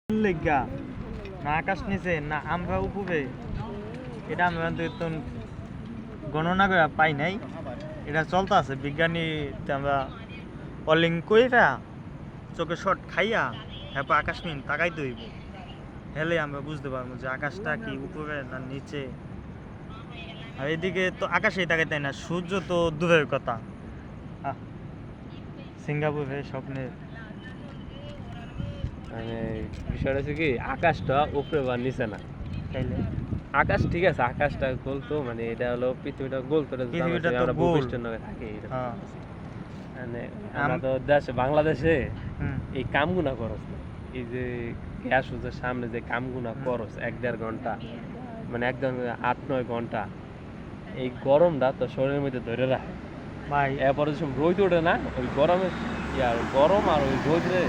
লেগা না আকাশ নিচে না আমরা উপরে এটা আমরা তো গণনা করে পাই নাই। এটা চলতে আছে বিজ্ঞানী আমরা অলিং কইরা চোখে শট খাইয়া হ্যাঁ আকাশ মিন তাকাই দইব হেলে আমরা বুঝতে পারবো যে আকাশটা কি উপরে না নিচে। আর এদিকে তো আকাশেই তাকাই তাই না, সূর্য তো দূরের কথা। সিঙ্গাপুরে স্বপ্নের মানে বিষয়টা হচ্ছে কি আকাশটা উপরে বা নিচে না। তাইলে আকাশ ঠিক আছে, আকাশটা গোল তো মানে এটা হলো পৃথিবীটা গোল তো পৃথিবীটা তো আমরা গোল। ভূপৃষ্ঠের নগে থাকি হ্যাঁ মানে আমরা তো দেশে বাংলাদেশে হুম এই কামগুনা করস না। এই যে গ্যাস হচ্ছে সামনে যে কামগুনা করস 1-1.5 ঘন্টা মানে একদম 8-9 ঘন্টা এই গরমটা তো শরীরের মধ্যে ধরে রাখে ভাই। এরপরে যখন রোদ ওঠে না ওই গরমে আর গরম আর ওই রোদরে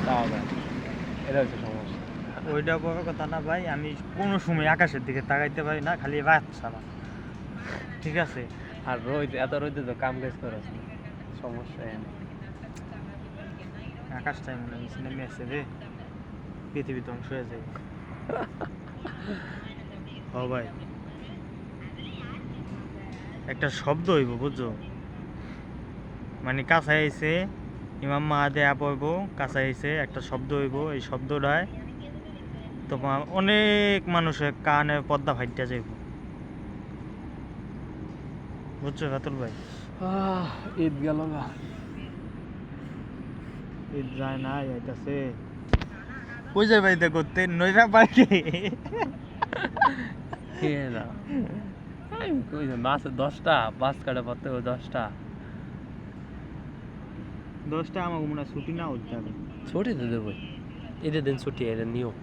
পাওয়া যায়, এটা হচ্ছে সমস্যা। ওইটা বড় কথা না ভাই, আমি কোনো সময় আকাশের দিকে তাকাইতে পারি না, খালি রাত ছাড়া। ঠিক আছে, আর রোদ এত রোদে তো কাম কাজ করস না, সমস্যা এনে আকাশটাই মনে হয় নেমে আসে রে, পৃথিবী ধ্বংস হয়ে যায়। ও ভাই একটা শব্দ হইব বুঝছো, মানে কাছাই আইছে ইমাম মাহাদে পড়ব, কাছাই আইছে একটা শব্দ হইব, এই শব্দটায় তোমার অনেক মানুষের কানের পর্দা ফাইটা যাইব, বুঝছো ফাতুল ভাই? ঈদ গেল না, ঈদ যায় না, আইতাছে কই যাই ভাই করতে নইরা পার্কে মাসে 10টা বাস কাটা পড়তে 10টা 10টা আমার মনে হয় ছুটি না হতে হবে। ছুটি তো দেবো, ঈদের দিন ছুটি, এটা নিয়ম।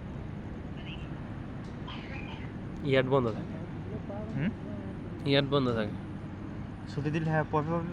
ইয়ার্ড বন্ধ থাকে, হুম ইয়ার্ড বন্ধ থাকে। ছুটি দিলে হ্যাঁ পরে